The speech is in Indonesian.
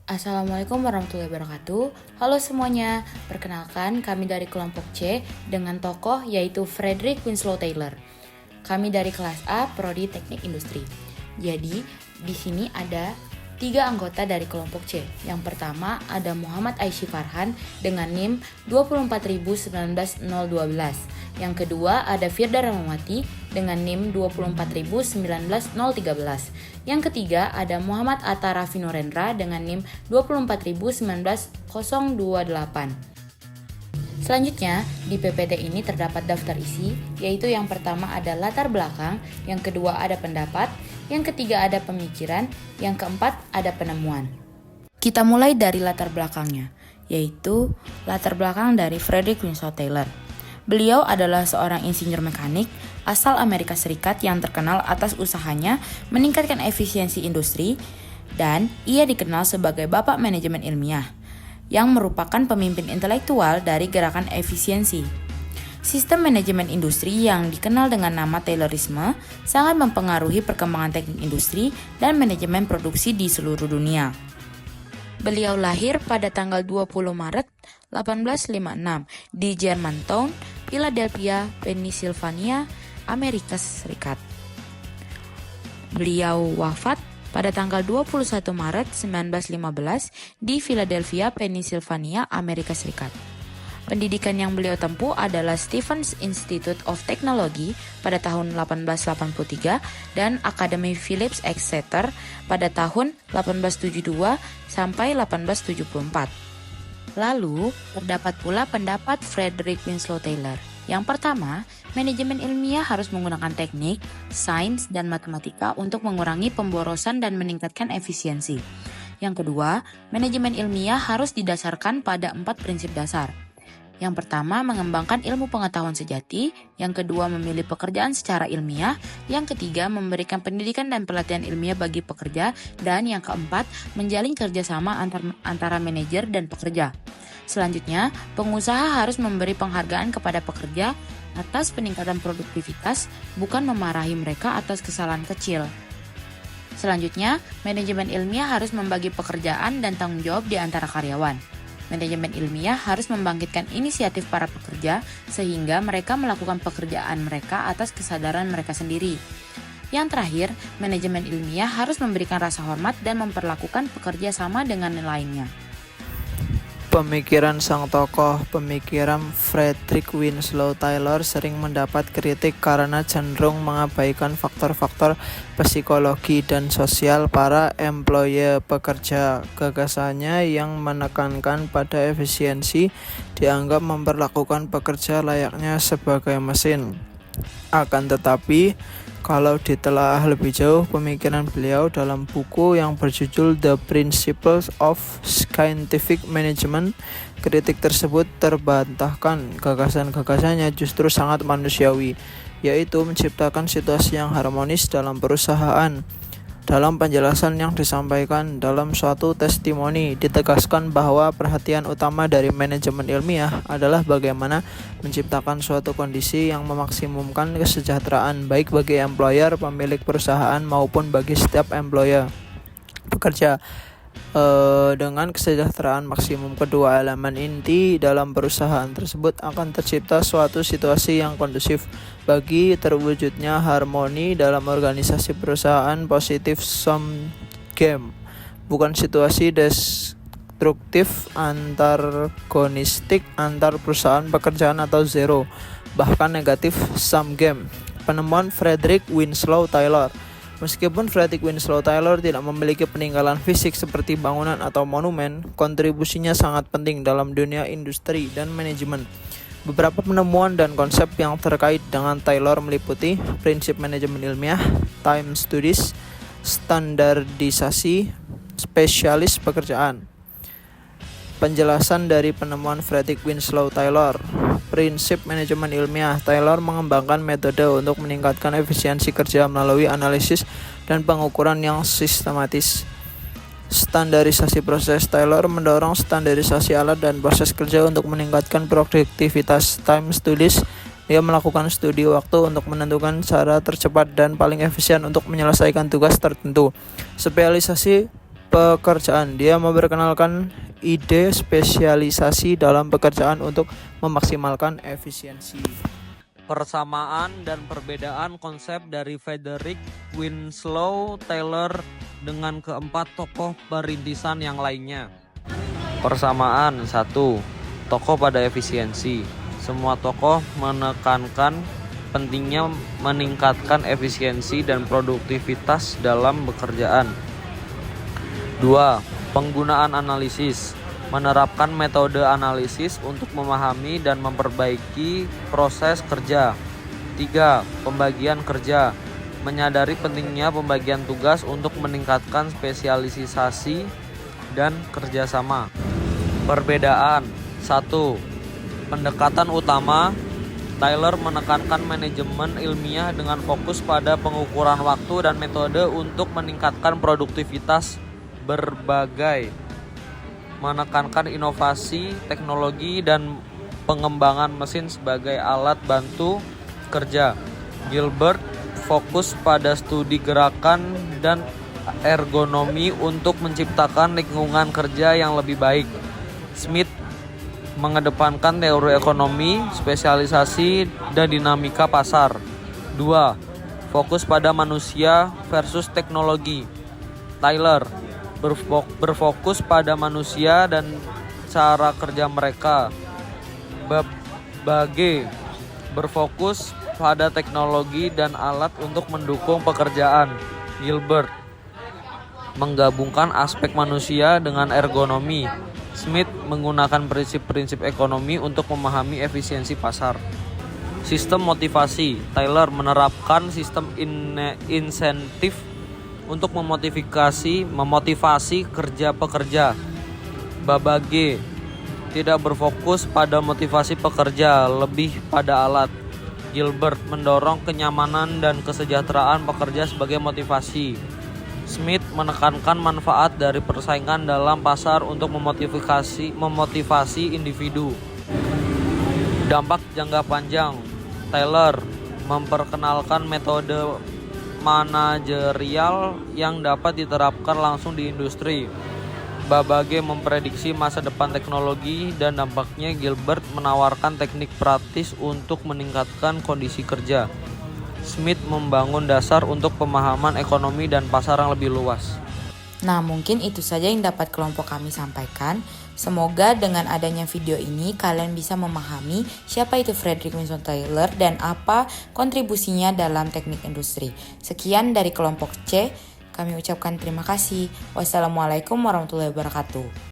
Assalamualaikum warahmatullahi wabarakatuh. Halo semuanya, perkenalkan kami dari kelompok C dengan tokoh yaitu Frederick Winslow Taylor. Kami dari kelas A, Prodi Teknik Industri. Jadi, di sini ada 3 anggota dari kelompok C. Yang pertama ada Muhammad Aishi Farhan dengan NIM 2419012. Yang kedua ada Firda Ramawati dengan NIM 2419013. Yang ketiga ada Muhammad Atta Raffi Nurendra dengan NIM 2419028. Selanjutnya, di PPT ini terdapat daftar isi, yaitu yang pertama ada latar belakang, yang kedua ada pendapat, yang ketiga ada pemikiran, yang keempat ada penemuan. Kita mulai dari latar belakangnya, yaitu latar belakang dari Frederick Winslow Taylor. Beliau adalah seorang insinyur mekanik asal Amerika Serikat yang terkenal atas usahanya meningkatkan efisiensi industri, dan ia dikenal sebagai Bapak Manajemen Ilmiah, yang merupakan pemimpin intelektual dari gerakan efisiensi. Sistem manajemen industri yang dikenal dengan nama Taylorisme sangat mempengaruhi perkembangan teknik industri dan manajemen produksi di seluruh dunia. Beliau lahir pada tanggal 20 Maret 1856 di Germantown, Philadelphia, Pennsylvania, Amerika Serikat. Beliau wafat pada tanggal 21 Maret 1915 di Philadelphia, Pennsylvania, Amerika Serikat. Pendidikan yang beliau tempuh adalah Stevens Institute of Technology pada tahun 1883 dan Akademi Phillips Exeter pada tahun 1872 sampai 1874. Lalu, terdapat pula pendapat Frederick Winslow Taylor. Yang pertama, manajemen ilmiah harus menggunakan teknik, sains, dan matematika untuk mengurangi pemborosan dan meningkatkan efisiensi. Yang kedua, manajemen ilmiah harus didasarkan pada 4 prinsip dasar. Yang pertama, mengembangkan ilmu pengetahuan sejati. Yang kedua, memilih pekerjaan secara ilmiah. Yang ketiga, memberikan pendidikan dan pelatihan ilmiah bagi pekerja. Dan yang keempat, menjalin kerjasama antara manajer dan pekerja. Selanjutnya, pengusaha harus memberi penghargaan kepada pekerja atas peningkatan produktivitas, bukan memarahi mereka atas kesalahan kecil. Selanjutnya, manajemen ilmiah harus membagi pekerjaan dan tanggung jawab di antara karyawan. Manajemen ilmiah harus membangkitkan inisiatif para pekerja sehingga mereka melakukan pekerjaan mereka atas kesadaran mereka sendiri. Yang terakhir, manajemen ilmiah harus memberikan rasa hormat dan memperlakukan pekerja sama dengan lainnya. Pemikiran sang tokoh pemikiran Frederick Winslow Taylor sering mendapat kritik karena cenderung mengabaikan faktor-faktor psikologi dan sosial para employee pekerja. Gagasannya yang menekankan pada efisiensi dianggap memperlakukan pekerja layaknya sebagai mesin. Akan tetapi, kalau ditelaah lebih jauh pemikiran beliau dalam buku yang berjudul The Principles of Scientific Management, kritik tersebut terbantahkan. Gagasan-gagasannya justru sangat manusiawi, yaitu menciptakan situasi yang harmonis dalam perusahaan. Dalam penjelasan yang disampaikan dalam suatu testimoni, ditegaskan bahwa perhatian utama dari manajemen ilmiah adalah bagaimana menciptakan suatu kondisi yang memaksimumkan kesejahteraan baik bagi employer, pemilik perusahaan maupun bagi setiap employee pekerja. Dengan kesejahteraan maksimum kedua elemen inti dalam perusahaan tersebut akan tercipta suatu situasi yang kondusif bagi terwujudnya harmoni dalam organisasi perusahaan. Positif sum game, bukan situasi destruktif antagonistik antar perusahaan pekerjaan atau zero, bahkan negatif sum game. Penemuan Frederick Winslow Taylor. Meskipun Frederick Winslow Taylor tidak memiliki peninggalan fisik seperti bangunan atau monumen, kontribusinya sangat penting dalam dunia industri dan manajemen. Beberapa penemuan dan konsep yang terkait dengan Taylor meliputi prinsip manajemen ilmiah, time studies, standarisasi, spesialis pekerjaan. Penjelasan dari penemuan Frederick Winslow Taylor. Prinsip manajemen ilmiah. Taylor mengembangkan metode untuk meningkatkan efisiensi kerja melalui analisis dan pengukuran yang sistematis. Standarisasi proses. Taylor mendorong standarisasi alat dan proses kerja untuk meningkatkan produktivitas. Time studies. Dia melakukan studi waktu untuk menentukan cara tercepat dan paling efisien untuk menyelesaikan tugas tertentu. Spesialisasi pekerjaan. Dia memperkenalkan ide spesialisasi dalam pekerjaan untuk memaksimalkan efisiensi. Persamaan dan perbedaan konsep dari Frederick Winslow Taylor dengan keempat tokoh perintisan yang lainnya. Persamaan 1. Tokoh pada efisiensi. Semua tokoh menekankan pentingnya meningkatkan efisiensi dan produktivitas dalam pekerjaan. 2. Penggunaan analisis. Menerapkan metode analisis untuk memahami dan memperbaiki proses kerja. 3. Pembagian kerja. Menyadari pentingnya pembagian tugas untuk meningkatkan spesialisasi dan kerjasama. Perbedaan 1. Pendekatan utama. Taylor menekankan manajemen ilmiah dengan fokus pada pengukuran waktu dan metode untuk meningkatkan produktivitas berbagai, menekankan inovasi, teknologi, dan pengembangan mesin sebagai alat bantu kerja. Gilbert fokus pada studi gerakan dan ergonomi untuk menciptakan lingkungan kerja yang lebih baik. Smith mengedepankan teori ekonomi, spesialisasi, dan dinamika pasar. 2. Fokus pada manusia versus teknologi. Taylor berfokus pada manusia dan cara kerja mereka. Babbage berfokus pada teknologi dan alat untuk mendukung pekerjaan. Gilbert menggabungkan aspek manusia dengan ergonomi. Smith menggunakan prinsip-prinsip ekonomi untuk memahami efisiensi pasar. Sistem motivasi. Taylor menerapkan sistem insentif untuk memotivasi kerja-pekerja. Babbage tidak berfokus pada motivasi pekerja, lebih pada alat. Gilbert mendorong kenyamanan dan kesejahteraan pekerja sebagai motivasi. Smith menekankan manfaat dari persaingan dalam pasar untuk memotivasi individu. Dampak jangka panjang. Taylor memperkenalkan metode manajerial yang dapat diterapkan langsung di industri. Babbage memprediksi masa depan teknologi dan dampaknya. Gilbert menawarkan teknik praktis untuk meningkatkan kondisi kerja. Smith membangun dasar untuk pemahaman ekonomi dan pasar yang lebih luas. Nah, mungkin itu saja yang dapat kelompok kami sampaikan. Semoga dengan adanya video ini kalian bisa memahami siapa itu Frederick Winslow Taylor dan apa kontribusinya dalam teknik industri. Sekian dari kelompok C. Kami ucapkan terima kasih. Wassalamualaikum warahmatullahi wabarakatuh.